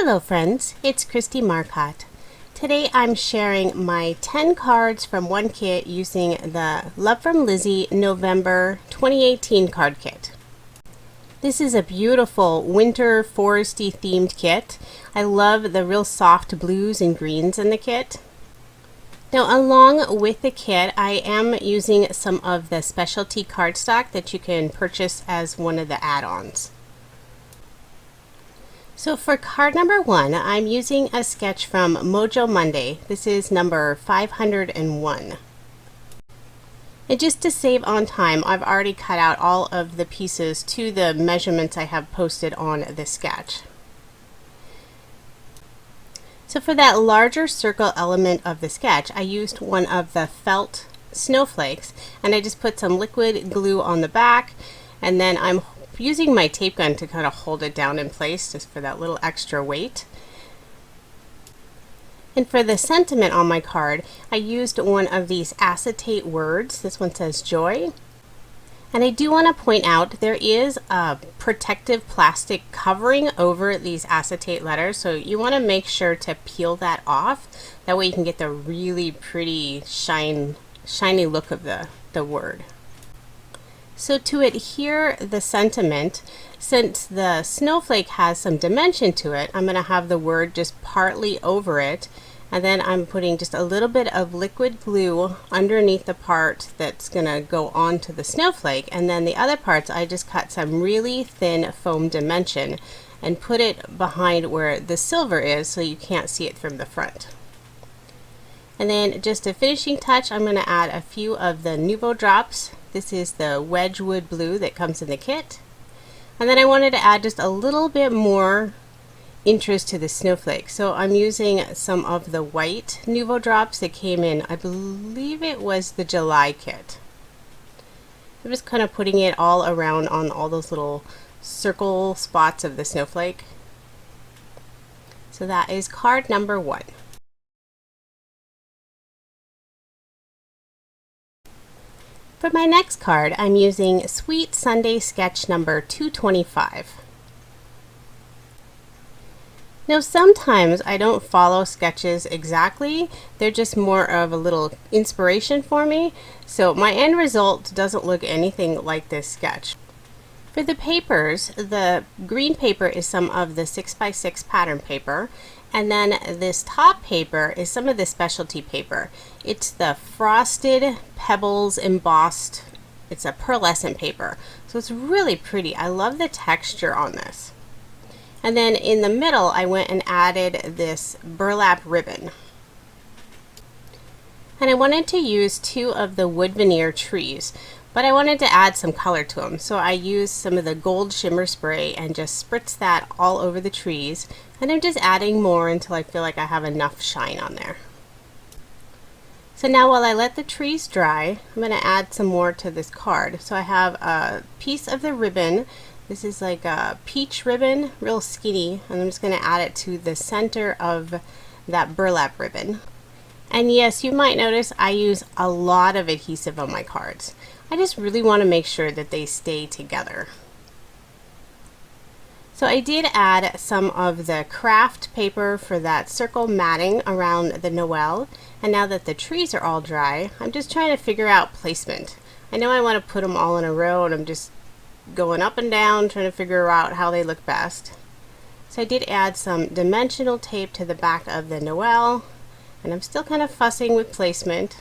Hello friends, it's Christy Marcotte. Today I'm sharing my 10 cards from one kit using the Love From Lizi November 2018 card kit. This is a beautiful winter foresty themed kit. I love the real soft blues and greens in the kit. Now along with the kit, I am using some of the specialty cardstock that you can purchase as one of the add-ons. So for card number 1, I'm using a sketch from Mojo Monday. This is number 501. And just to save on time, I've already cut out all of the pieces to the measurements I have posted on the sketch. So for that larger circle element of the sketch, I used one of the felt snowflakes, and I just put some liquid glue on the back, and then I'm using my tape gun to kind of hold it down in place just for that little extra weight. And for the sentiment on my card, I used one of these acetate words. This one says joy. And I do want to point out there is a protective plastic covering over these acetate letters, so you want to make sure to peel that off. That way you can get the really pretty shiny look of the word. So to adhere the sentiment, since the snowflake has some dimension to it, I'm going to have the word just partly over it, and then I'm putting just a little bit of liquid glue underneath the part that's going to go onto the snowflake, and then the other parts I just cut some really thin foam dimension and put it behind where the silver is so you can't see it from the front. And then just a finishing touch, I'm going to add a few of the Nuvo drops. This is the Wedgwood blue that comes in the kit. And then I wanted to add just a little bit more interest to the snowflake. So I'm using some of the white Nuvo drops that came in, I believe it was the July kit. I'm just kind of putting it all around on all those little circle spots of the snowflake. So that is card number 1. For my next card, I'm using Sweet Sunday sketch number 225. Now sometimes I don't follow sketches exactly, they're just more of a little inspiration for me, so my end result doesn't look anything like this sketch. For the papers, the green paper is some of the 6x6 pattern paper, and then this top paper is some of the specialty paper. It's the Frosted Pebbles embossed, it's a pearlescent paper. So it's really pretty. I love the texture on this. And then in the middle, I went and added this burlap ribbon. And I wanted to use 2 of the wood veneer trees, but I wanted to add some color to them. So I used some of the gold shimmer spray and just spritzed that all over the trees. And I'm just adding more until I feel like I have enough shine on there. So now while I let the trees dry, I'm going to add some more to this card. So I have a piece of the ribbon. This is like a peach ribbon, real skinny, and I'm just going to add it to the center of that burlap ribbon. And yes, you might notice I use a lot of adhesive on my cards. I just really want to make sure that they stay together. So I did add some of the craft paper for that circle matting around the Noel, and now that the trees are all dry, I'm just trying to figure out placement. I know I want to put them all in a row, and I'm just going up and down trying to figure out how they look best. So I did add some dimensional tape to the back of the Noel, and I'm still kind of fussing with placement.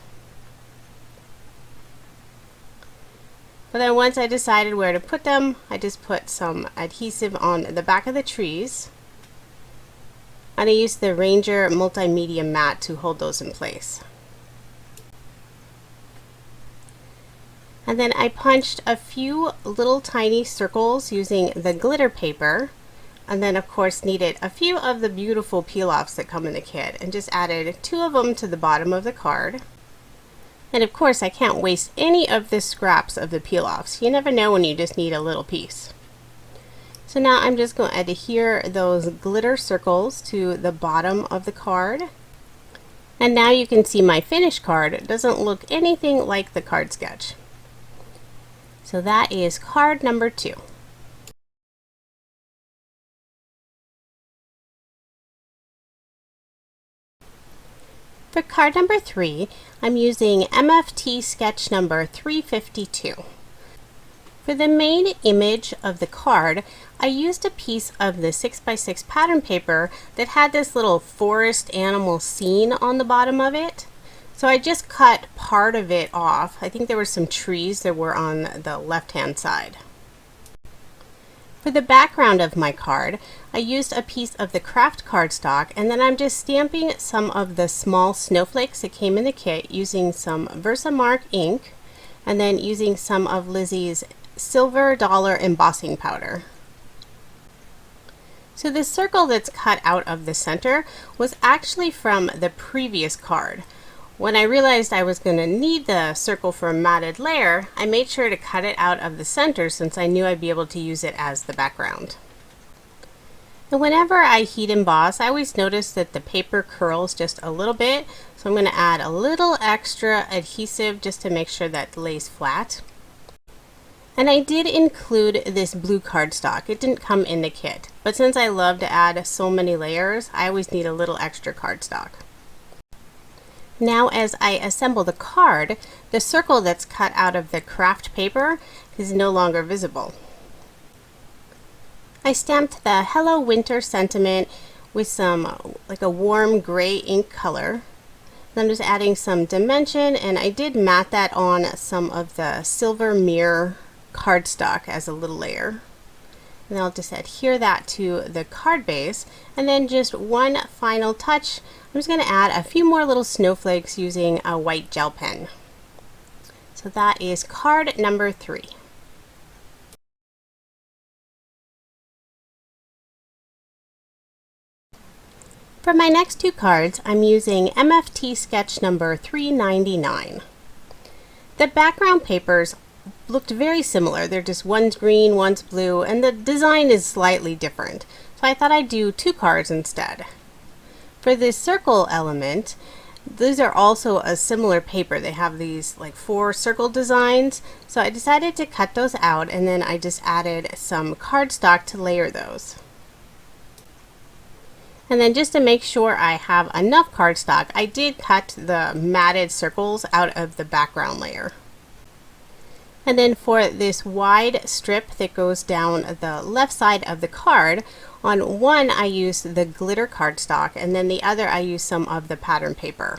But then once I decided where to put them, I just put some adhesive on the back of the trees. And I used the Ranger Multimedia mat to hold those in place. And then I punched a few little tiny circles using the glitter paper. And then of course needed a few of the beautiful peel-offs that come in the kit, and just added 2 of them to the bottom of the card. And of course I can't waste any of the scraps of the peel-offs. You never know when you just need a little piece. So now I'm just going to adhere those glitter circles to the bottom of the card. And now you can see my finished card. It doesn't look anything like the card sketch. So that is card number 2. For card number 3, I'm using MFT sketch number 352. For the main image of the card, I used a piece of the 6x6 pattern paper that had this little forest animal scene on the bottom of it. So I just cut part of it off. I think there were some trees that were on the left-hand side. For the background of my card, I used a piece of the craft cardstock, and then I'm just stamping some of the small snowflakes that came in the kit using some Versamark ink, and then using some of Lizi's silver dollar embossing powder. So this circle that's cut out of the center was actually from the previous card. When I realized I was going to need the circle for a matted layer, I made sure to cut it out of the center since I knew I'd be able to use it as the background. And whenever I heat emboss, I always notice that the paper curls just a little bit, so I'm going to add a little extra adhesive just to make sure that it lays flat. And I did include this blue cardstock. It didn't come in the kit, but since I love to add so many layers, I always need a little extra cardstock. Now as I assemble the card, the circle that's cut out of the craft paper is no longer visible. I stamped the Hello Winter sentiment with some like a warm gray ink color. I'm just adding some dimension, and I did mat that on some of the silver mirror cardstock as a little layer. And I'll just adhere that to the card base, and then just one final touch. I'm just going to add a few more little snowflakes using a white gel pen. So that is card number 3. For my next 2 cards, I'm using MFT sketch number 399. The background papers looked very similar. They're just one's green, one's blue, and the design is slightly different. So I thought I'd do 2 cards instead. For this circle element, these are also a similar paper. They have these like 4 circle designs. So I decided to cut those out, and then I just added some cardstock to layer those. And then just to make sure I have enough cardstock, I did cut the matted circles out of the background layer. And then for this wide strip that goes down the left side of the card, on one I used the glitter cardstock, and then the other I used some of the pattern paper.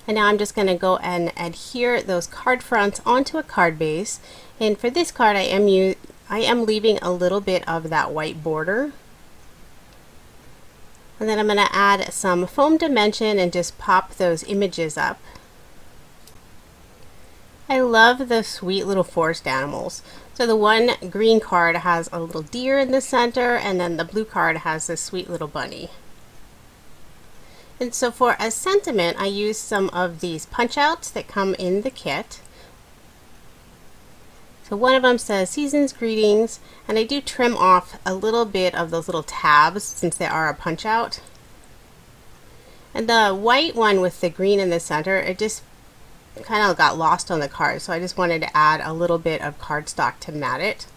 And now I'm just going to go and adhere those card fronts onto a card base. And for this card I am leaving a little bit of that white border. And then I'm going to add some foam dimension and just pop those images up. I love the sweet little forest animals. So the one green card has a little deer in the center, and then the blue card has this sweet little bunny. And so for a sentiment, I used some of these punch outs that come in the kit. So one of them says Season's Greetings, and I do trim off a little bit of those little tabs since they are a punch out. And the white one with the green in the center, it just kind of got lost on the card, so I just wanted to add a little bit of cardstock to mat it.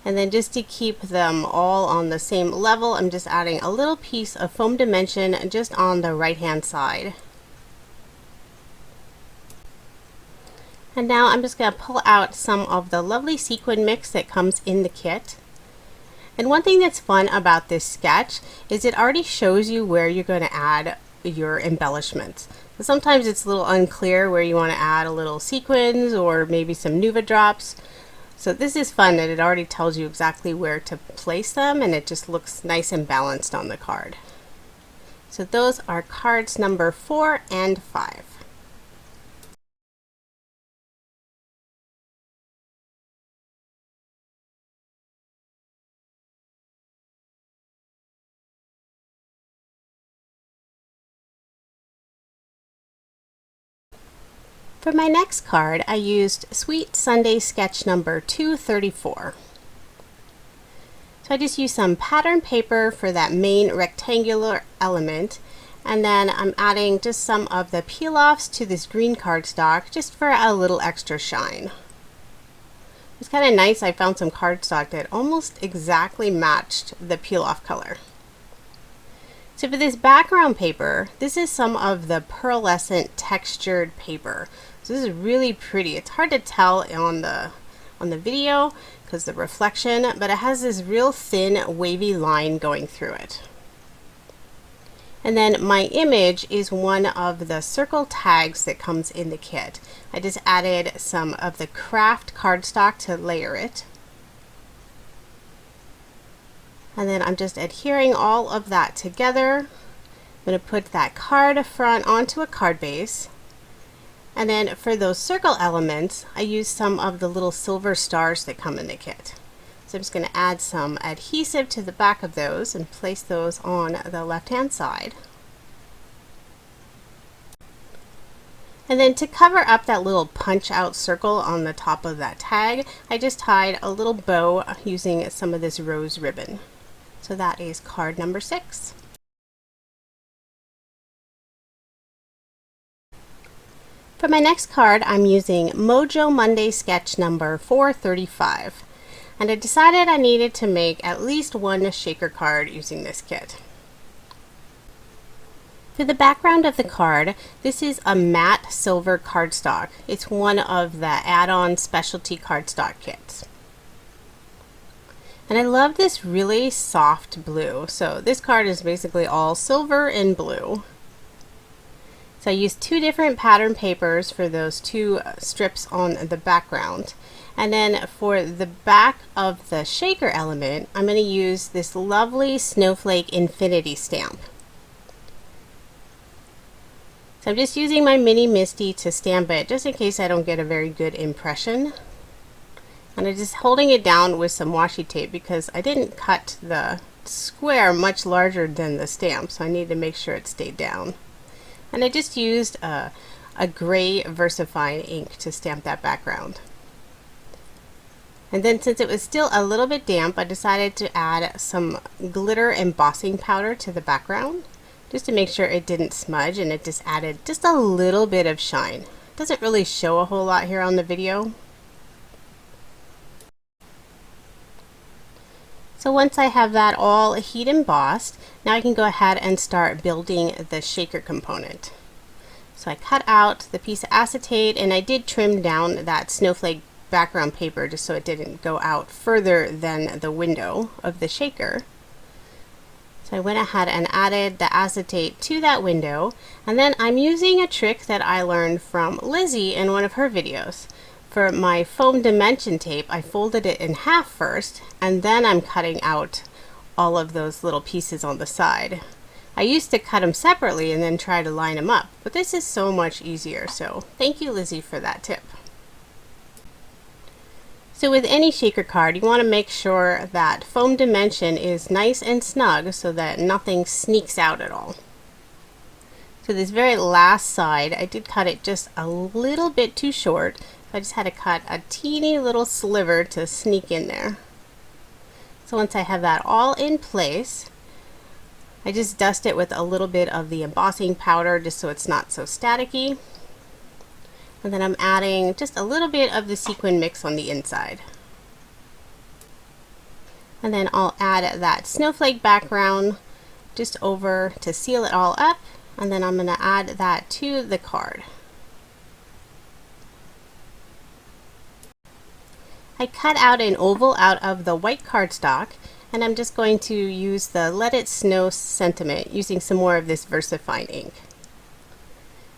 And then just to keep them all on the same level, I'm just adding a little piece of foam dimension just on the right hand side. And now I'm just going to pull out some of the lovely sequin mix that comes in the kit. And one thing that's fun about this sketch is it already shows you where you're going to add your embellishments. Sometimes it's a little unclear where you want to add a little sequins or maybe some Nuva drops. So this is fun that it already tells you exactly where to place them, and it just looks nice and balanced on the card. So those are cards number 4 and 5. For my next card, I used Sweet Sunday sketch number 234. So I just used some pattern paper for that main rectangular element, and then I'm adding just some of the peel-offs to this green cardstock just for a little extra shine. It's kind of nice. I found some cardstock that almost exactly matched the peel-off color. So for this background paper, this is some of the pearlescent textured paper. So this is really pretty. It's hard to tell on the video because the reflection, but it has this real thin wavy line going through it. And then my image is one of the circle tags that comes in the kit. I just added some of the craft cardstock to layer it. And then I'm just adhering all of that together. I'm going to put that card front onto a card base. And then for those circle elements, I use some of the little silver stars that come in the kit. So I'm just going to add some adhesive to the back of those and place those on the left-hand side. And then to cover up that little punch-out circle on the top of that tag, I just tied a little bow using some of this rose ribbon. So that is card number 6. For my next card, I'm using Mojo Monday sketch number 435. And I decided I needed to make at least one shaker card using this kit. For the background of the card, this is a matte silver cardstock. It's one of the add-on specialty cardstock kits. And I love this really soft blue. So this card is basically all silver and blue. So I used 2 different pattern papers for those 2 strips on the background. And then for the back of the shaker element, I'm going to use this lovely snowflake infinity stamp. So I'm just using my mini Misty to stamp it just in case I don't get a very good impression. And I'm just holding it down with some washi tape because I didn't cut the square much larger than the stamp, so I need to make sure it stayed down. And I just used a gray VersaFine ink to stamp that background. And then since it was still a little bit damp, I decided to add some glitter embossing powder to the background just to make sure it didn't smudge, and it just added just a little bit of shine. It doesn't really show a whole lot here on the video. So once I have that all heat embossed, now I can go ahead and start building the shaker component. So I cut out the piece of acetate, and I did trim down that snowflake background paper just so it didn't go out further than the window of the shaker. So I went ahead and added the acetate to that window, and then I'm using a trick that I learned from Lizzie in one of her videos. For my foam dimension tape, I folded it in half first, and then I'm cutting out all of those little pieces on the side. I used to cut them separately and then try to line them up, but this is so much easier, so thank you, Lizzie, for that tip. So with any shaker card, you want to make sure that foam dimension is nice and snug so that nothing sneaks out at all. So this very last side, I did cut it just a little bit too short. I just had to cut a teeny little sliver to sneak in there. So once I have that all in place, I just dust it with a little bit of the embossing powder just so it's not so staticky. And then I'm adding just a little bit of the sequin mix on the inside. And then I'll add that snowflake background just over to seal it all up. And then I'm going to add that to the card. I cut out an oval out of the white cardstock, and I'm just going to use the Let It Snow sentiment using some more of this VersaFine ink.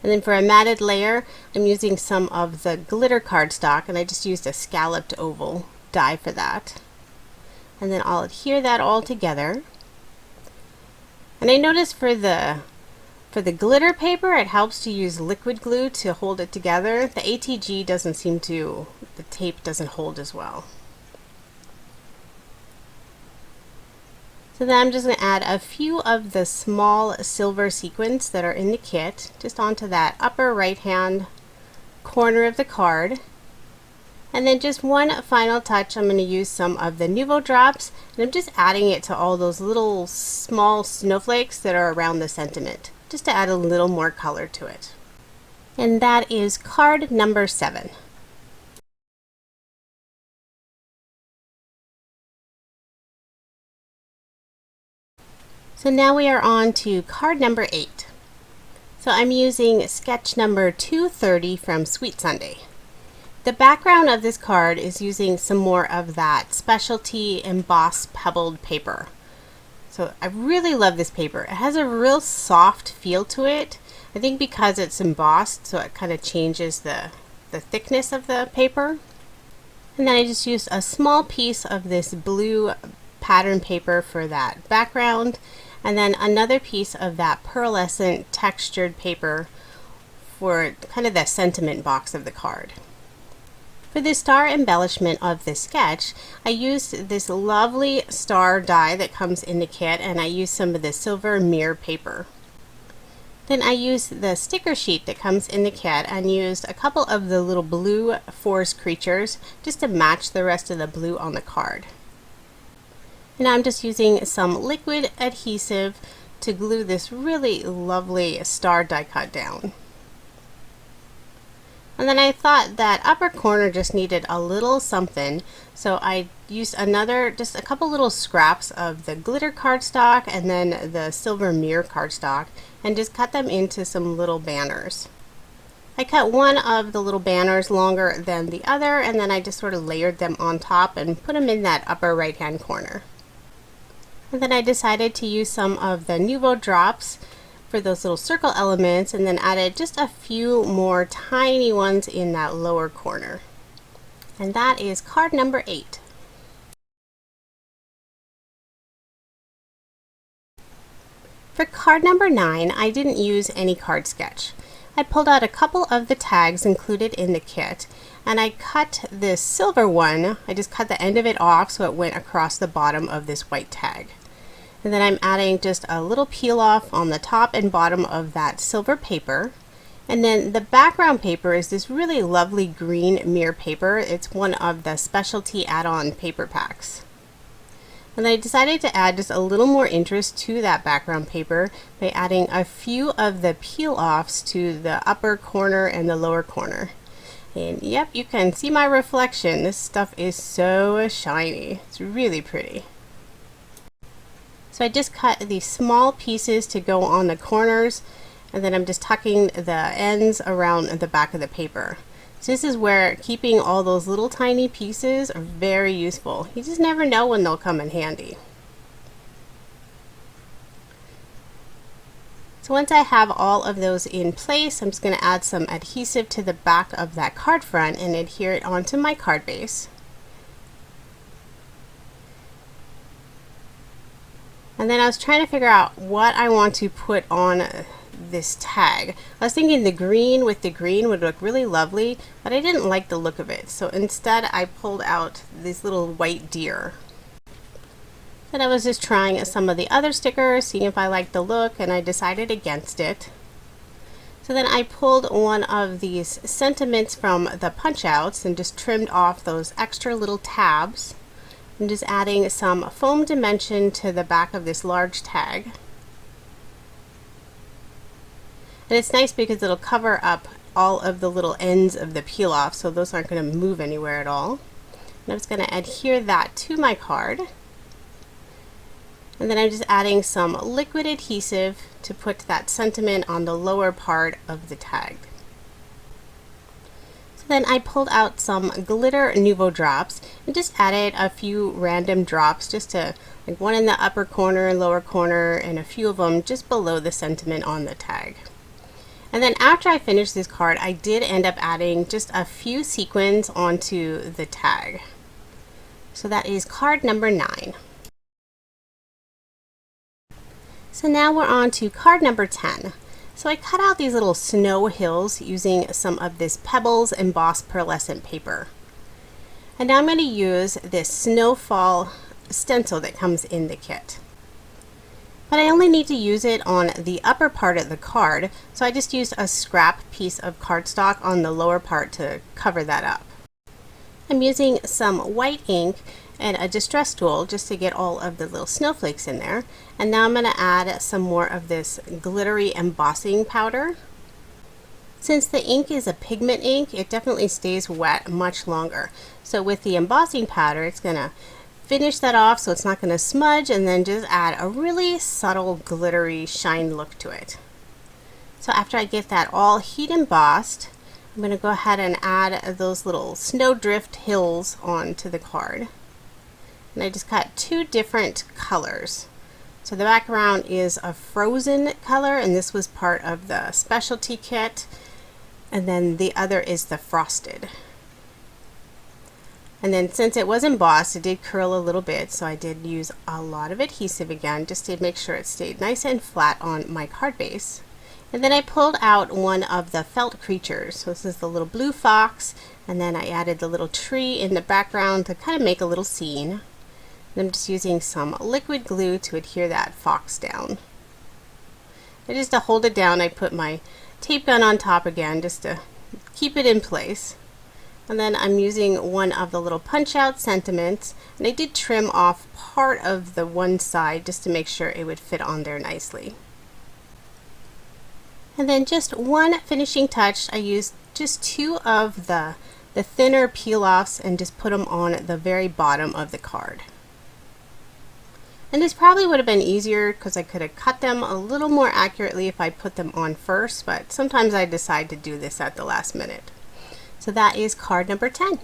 And then for a matted layer, I'm using some of the glitter cardstock, and I just used a scalloped oval die for that. And then I'll adhere that all together. And I noticed for the glitter paper, it helps to use liquid glue to hold it together. The ATG doesn't seem to, the tape doesn't hold as well. So then I'm just going to add a few of the small silver sequins that are in the kit just onto that upper right hand corner of the card. And then just one final touch, I'm going to use some of the Nuvo drops, and I'm just adding it to all those little small snowflakes that are around the sentiment, just to add a little more color to it. And that is card number 7. So now we are on to card number 8. So I'm using sketch number 230 from Sweet Sunday. The background of this card is using some more of that specialty embossed pebbled paper. So I really love this paper. It has a real soft feel to it. I think because it's embossed, so it kind of changes the thickness of the paper. And then I just used a small piece of this blue pattern paper for that background, and then another piece of that pearlescent textured paper for kind of the sentiment box of the card. For the star embellishment of this sketch, I used this lovely star die that comes in the kit, and I used some of the silver mirror paper. Then I used the sticker sheet that comes in the kit and used a couple of the little blue forest creatures just to match the rest of the blue on the card. And I'm just using some liquid adhesive to glue this really lovely star die cut down. And then I thought that upper corner just needed a little something, so I used just a couple little scraps of the glitter cardstock and then the silver mirror cardstock, and just cut them into some little banners. I cut one of the little banners longer than the other, and then I just sort of layered them on top and put them in that upper right hand corner. And then I decided to use some of the Nuvo drops for those little circle elements, and then added just a few more tiny ones in that lower corner. And that is card number 8. For card number 9, I didn't use any card sketch. I pulled out a couple of the tags included in the kit, and I cut this silver one. I just cut the end of it off so it went across the bottom of this white tag. And then I'm adding just a little peel off on the top and bottom of that silver paper. And then the background paper is this really lovely green mirror paper. It's one of the specialty add-on paper packs. And I decided to add just a little more interest to that background paper by adding a few of the peel offs to the upper corner and the lower corner. And yep, you can see my reflection. This stuff is so shiny. It's really pretty. So I just cut these small pieces to go on the corners, and then I'm just tucking the ends around the back of the paper. So this is where keeping all those little tiny pieces are very useful. You just never know when they'll come in handy. So once I have all of those in place, I'm just going to add some adhesive to the back of that card front and adhere it onto my card base. And then I was trying to figure out what I want to put on this tag. I was thinking the green with the green would look really lovely, but I didn't like the look of it. So instead I pulled out this little white deer. Then I was just trying some of the other stickers, seeing if I liked the look, and I decided against it. So then I pulled one of these sentiments from the punch outs and just trimmed off those extra little tabs. I'm just adding some foam dimension to the back of this large tag. And it's nice because it'll cover up all of the little ends of the peel off, so those aren't going to move anywhere at all. And I'm just going to adhere that to my card. And then I'm just adding some liquid adhesive to put that sentiment on the lower part of the tag. Then I pulled out some glitter Nuvo drops and just added a few random drops, just to like one in the upper corner and lower corner, and a few of them just below the sentiment on the tag. And then after I finished this card, I did end up adding just a few sequins onto the tag. So that is card number 9. So now we're on to card number 10. So I cut out these little snow hills using some of this Pebbles embossed pearlescent paper. And now I'm going to use this snowfall stencil that comes in the kit. But I only need to use it on the upper part of the card, so I just used a scrap piece of cardstock on the lower part to cover that up. I'm using some white ink and a distress tool just to get all of the little snowflakes in there. And now I'm going to add some more of this glittery embossing powder. Since the ink is a pigment ink, it definitely stays wet much longer. So with the embossing powder, it's going to finish that off so it's not going to smudge, and then just add a really subtle glittery shine look to it. So after I get that all heat embossed, I'm going to go ahead and add those little snowdrift hills onto the card. And I just got two different colors. So the background is a frozen color, and this was part of the specialty kit. And then the other is the frosted. And then since it was embossed, it did curl a little bit, so I did use a lot of adhesive again just to make sure it stayed nice and flat on my card base. And then I pulled out one of the felt creatures. So this is the little blue fox, and then I added the little tree in the background to kind of make a little scene. And I'm just using some liquid glue to adhere that fox down. And just to hold it down, I put my tape gun on top again just to keep it in place. And then I'm using one of the little punch out sentiments, and I did trim off part of the one side just to make sure it would fit on there nicely. And then just one finishing touch, I used just two of the thinner peel offs and just put them on the very bottom of the card. And this probably would have been easier because I could have cut them a little more accurately if I put them on first, but sometimes I decide to do this at the last minute. So that is card number 10.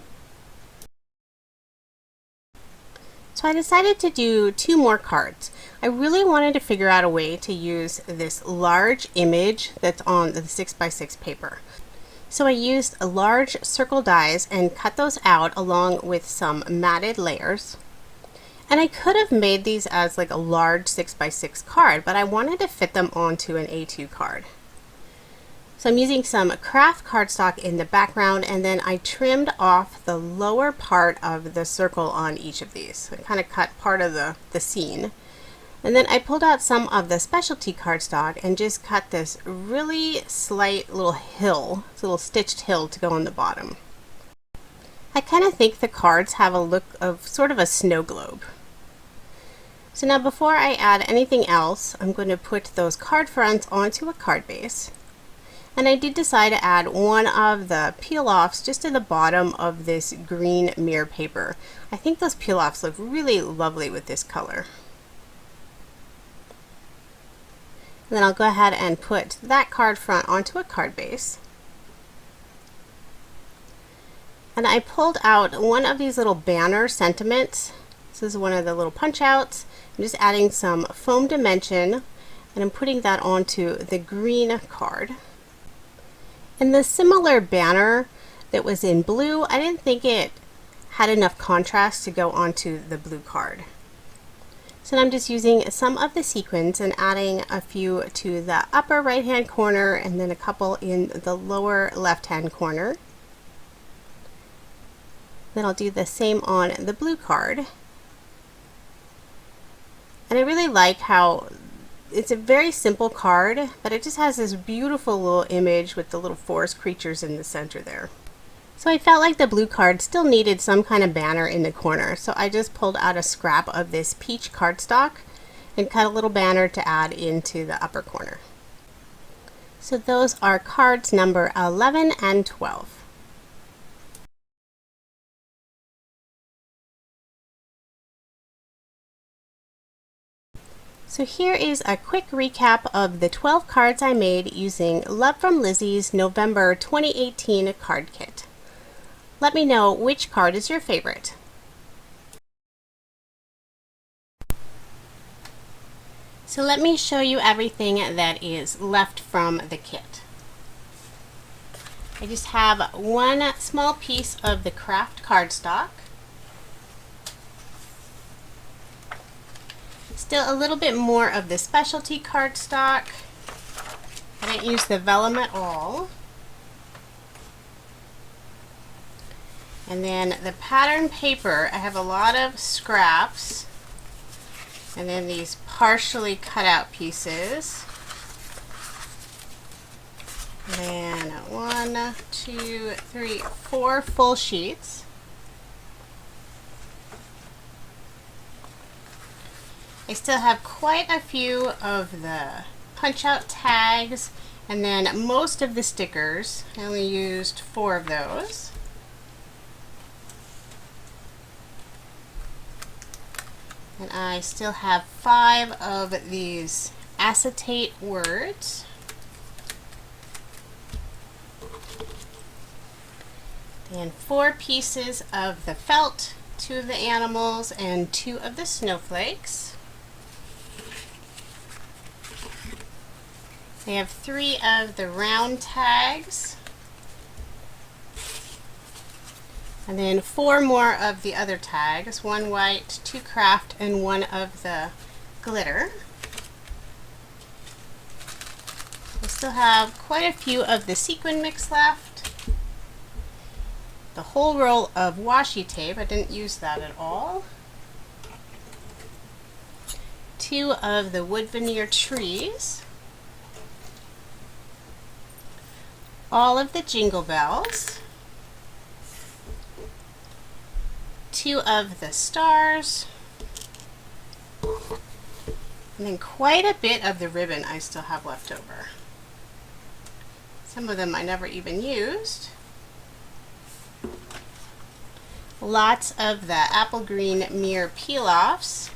So I decided to do two more cards. I really wanted to figure out a way to use this large image that's on the 6x6 paper. So I used a large circle dies and cut those out along with some matted layers. And I could have made these as like a large 6x6 card, but I wanted to fit them onto an A2 card. So I'm using some craft cardstock in the background, and then I trimmed off the lower part of the circle on each of these. I kind of cut part of the scene. And then I pulled out some of the specialty cardstock and just cut this really slight little hill, this little stitched hill to go on the bottom. I kind of think the cards have a look of sort of a snow globe. So now before I add anything else, I'm going to put those card fronts onto a card base. And I did decide to add one of the peel-offs just to the bottom of this green mirror paper. I think those peel-offs look really lovely with this color. And then I'll go ahead and put that card front onto a card base. And I pulled out one of these little banner sentiments. This is one of the little punch outs. I'm just adding some foam dimension, and I'm putting that onto the green card. And the similar banner that was in blue, I didn't think it had enough contrast to go onto the blue card. So I'm just using some of the sequins and adding a few to the upper right hand corner and then a couple in the lower left hand corner. Then I'll do the same on the blue card. And I really like how it's a very simple card, but it just has this beautiful little image with the little forest creatures in the center there. So I felt like the blue card still needed some kind of banner in the corner, so I just pulled out a scrap of this peach cardstock and cut a little banner to add into the upper corner. So those are cards number 11 and 12. So here is a quick recap of the 12 cards I made using Love From Lizi's November 2018 card kit. Let me know which card is your favorite. So let me show you everything that is left from the kit. I just have one small piece of the craft cardstock. Still a little bit more of the specialty cardstock. I didn't use the vellum at all. And then the pattern paper, I have a lot of scraps. And then these partially cut out pieces. And then 1, 2, 3, 4 full sheets. I still have quite a few of the punch out tags, and then most of the stickers. I only used 4 of those. And I still have 5 of these acetate words. And 4 pieces of the felt, 2 of the animals, and 2 of the snowflakes. I have 3 of the round tags. And then 4 more of the other tags, 1 white, 2 craft, and 1 of the glitter. I still have quite a few of the sequin mix left. The whole roll of washi tape, I didn't use that at all. 2 of the wood veneer trees. All of the jingle bells. 2 of the stars, and then quite a bit of the ribbon I still have left over. Some of them I never even used. Lots of the apple green mirror peel-offs,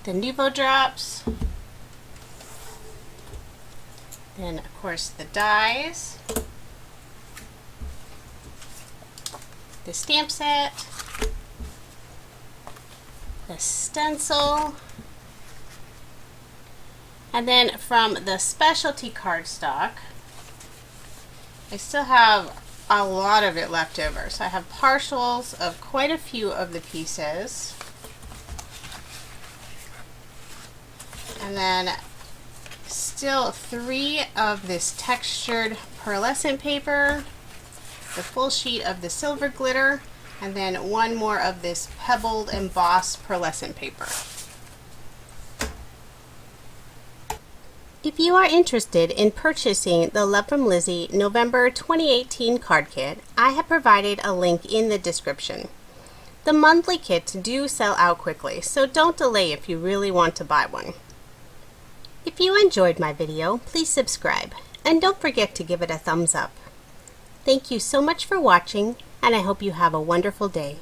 the Nuvo drops, then of course the dies, the stamp set, the stencil, and then from the specialty cardstock, I still have a lot of it left over. So I have partials of quite a few of the pieces, and then still 3 of this textured pearlescent paper, the full sheet of the silver glitter, and then 1 more of this pebbled embossed pearlescent paper. If you are interested in purchasing the Love From Lizi November 2018 card kit, I have provided a link in the description. The monthly kits do sell out quickly, so don't delay if you really want to buy one. If you enjoyed my video, please subscribe, and don't forget to give it a thumbs up. Thank you so much for watching, and I hope you have a wonderful day.